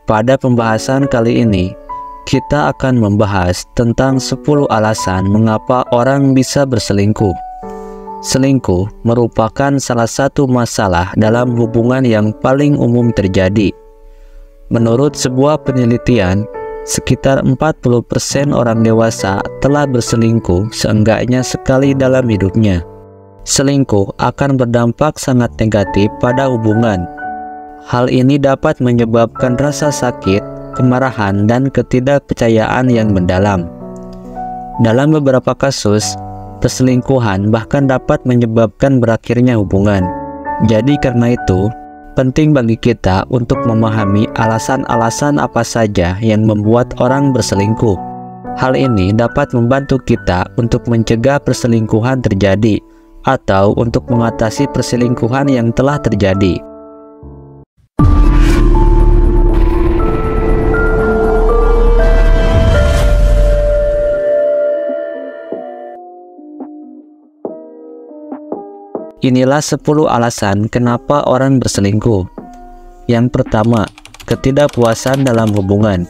Pada pembahasan kali ini, kita akan membahas tentang 10 alasan mengapa orang bisa berselingkuh. Selingkuh merupakan salah satu masalah dalam hubungan yang paling umum terjadi. Menurut sebuah penelitian, sekitar 40% orang dewasa telah berselingkuh seenggaknya sekali dalam hidupnya. Selingkuh akan berdampak sangat negatif pada hubungan. Hal ini dapat menyebabkan rasa sakit, kemarahan, dan ketidakpercayaan yang mendalam. Dalam beberapa kasus, perselingkuhan bahkan dapat menyebabkan berakhirnya hubungan. Jadi karena itu, penting bagi kita untuk memahami alasan-alasan apa saja yang membuat orang berselingkuh. Hal ini dapat membantu kita untuk mencegah perselingkuhan terjadi, atau untuk mengatasi perselingkuhan yang telah terjadi. Inilah 10 alasan kenapa orang berselingkuh. Yang pertama, ketidakpuasan dalam hubungan.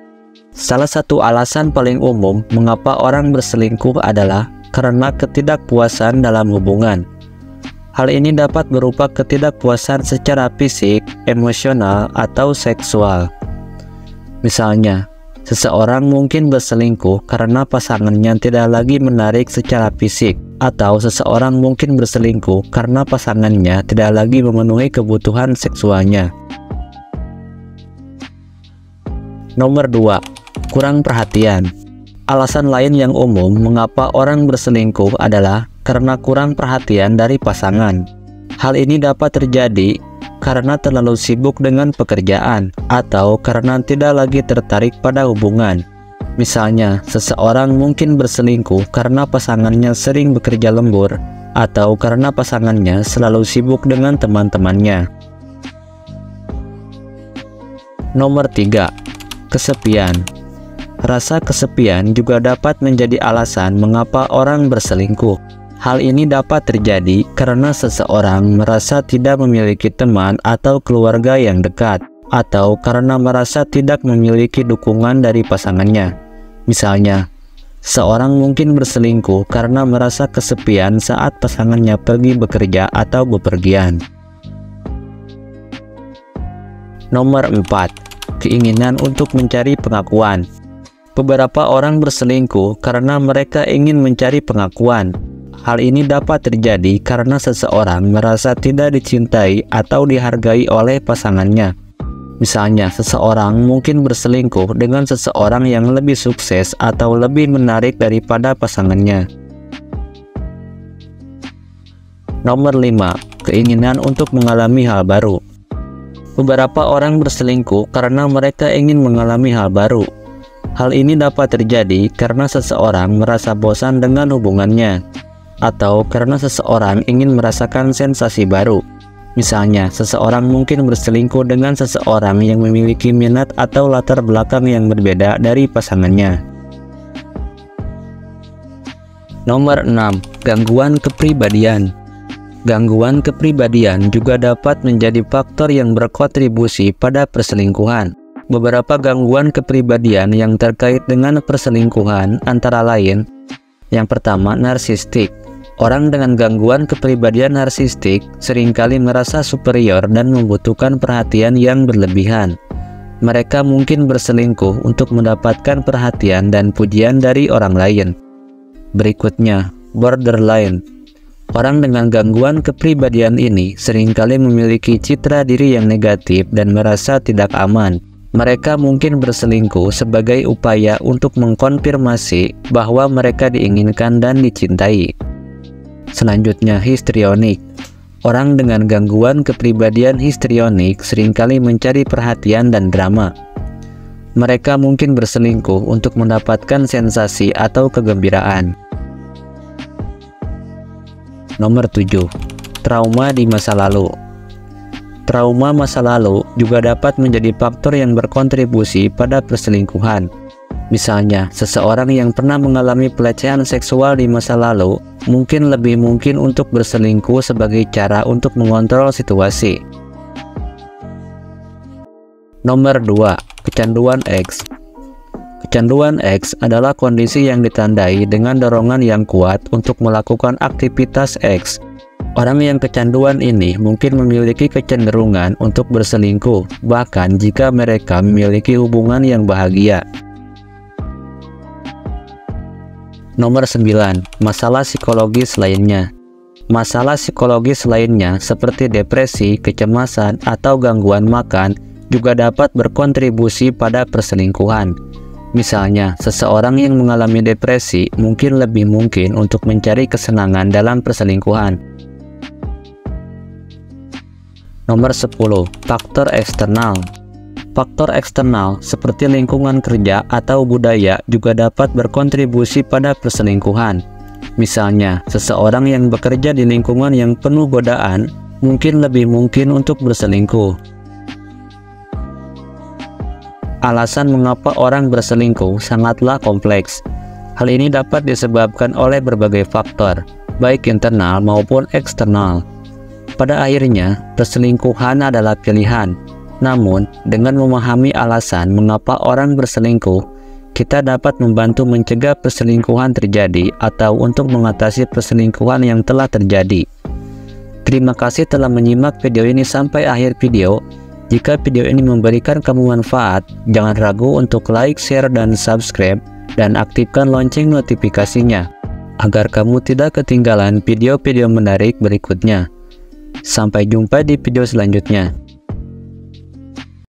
Salah satu alasan paling umum mengapa orang berselingkuh adalah karena ketidakpuasan dalam hubungan. Hal ini dapat berupa ketidakpuasan secara fisik, emosional, atau seksual. Misalnya, seseorang mungkin berselingkuh karena pasangannya tidak lagi menarik secara fisik, atau seseorang mungkin berselingkuh karena pasangannya tidak lagi memenuhi kebutuhan seksualnya. Nomor 2, kurang perhatian. Alasan lain yang umum mengapa orang berselingkuh adalah karena kurang perhatian dari pasangan. Hal ini dapat terjadi karena terlalu sibuk dengan pekerjaan atau karena tidak lagi tertarik pada hubungan. Misalnya, seseorang mungkin berselingkuh karena pasangannya sering bekerja lembur atau karena pasangannya selalu sibuk dengan teman-temannya. Nomor 3, kesepian. Rasa kesepian juga dapat menjadi alasan mengapa orang berselingkuh. Hal ini dapat terjadi karena seseorang merasa tidak memiliki teman atau keluarga yang dekat, atau karena merasa tidak memiliki dukungan dari pasangannya. Misalnya, seorang mungkin berselingkuh karena merasa kesepian saat pasangannya pergi bekerja atau bepergian. Nomor 4, keinginan untuk mencari pengakuan. Beberapa orang berselingkuh karena mereka ingin mencari pengakuan. Hal ini dapat terjadi karena seseorang merasa tidak dicintai atau dihargai oleh pasangannya. Misalnya, seseorang mungkin berselingkuh dengan seseorang yang lebih sukses atau lebih menarik daripada pasangannya. Nomor 5, keinginan untuk mengalami hal baru. Beberapa orang berselingkuh karena mereka ingin mengalami hal baru. Hal ini dapat terjadi karena seseorang merasa bosan dengan hubungannya, atau karena seseorang ingin merasakan sensasi baru. Misalnya, seseorang mungkin berselingkuh dengan seseorang yang memiliki minat atau latar belakang yang berbeda dari pasangannya. Nomor 6, gangguan kepribadian. Gangguan kepribadian juga dapat menjadi faktor yang berkontribusi pada perselingkuhan. Beberapa gangguan kepribadian yang terkait dengan perselingkuhan antara lain, yang pertama, narsistik. Orang dengan gangguan kepribadian narsistik seringkali merasa superior dan membutuhkan perhatian yang berlebihan. Mereka mungkin berselingkuh untuk mendapatkan perhatian dan pujian dari orang lain. Berikutnya, borderline. Orang dengan gangguan kepribadian ini seringkali memiliki citra diri yang negatif dan merasa tidak aman. Mereka mungkin berselingkuh sebagai upaya untuk mengkonfirmasi bahwa mereka diinginkan dan dicintai. Selanjutnya, histrionik. Orang dengan gangguan kepribadian histrionik seringkali mencari perhatian dan drama. Mereka mungkin berselingkuh untuk mendapatkan sensasi atau kegembiraan. Nomor 7, trauma di masa lalu. Trauma masa lalu juga dapat menjadi faktor yang berkontribusi pada perselingkuhan. Misalnya, seseorang yang pernah mengalami pelecehan seksual di masa lalu mungkin lebih mungkin untuk berselingkuh sebagai cara untuk mengontrol situasi. Nomor 2, Kecanduan X. Kecanduan X adalah kondisi yang ditandai dengan dorongan yang kuat untuk melakukan aktivitas X. Orang yang kecanduan ini mungkin memiliki kecenderungan untuk berselingkuh, bahkan jika mereka memiliki hubungan yang bahagia. Nomor 9. Masalah psikologis lainnya. Masalah psikologis lainnya seperti depresi, kecemasan, atau gangguan makan juga dapat berkontribusi pada perselingkuhan. Misalnya, seseorang yang mengalami depresi mungkin lebih mungkin untuk mencari kesenangan dalam perselingkuhan. Nomor 10. Faktor eksternal. Faktor eksternal seperti lingkungan kerja atau budaya juga dapat berkontribusi pada perselingkuhan. Misalnya, seseorang yang bekerja di lingkungan yang penuh godaan mungkin lebih mungkin untuk berselingkuh. Alasan mengapa orang berselingkuh sangatlah kompleks. Hal ini dapat disebabkan oleh berbagai faktor, baik internal maupun eksternal. Pada akhirnya, perselingkuhan adalah pilihan. Namun, dengan memahami alasan mengapa orang berselingkuh, kita dapat membantu mencegah perselingkuhan terjadi atau untuk mengatasi perselingkuhan yang telah terjadi. Terima kasih telah menyimak video ini sampai akhir video. Jika video ini memberikan kamu manfaat, jangan ragu untuk like, share, dan subscribe, dan aktifkan lonceng notifikasinya, agar kamu tidak ketinggalan video-video menarik berikutnya. Sampai jumpa di video selanjutnya.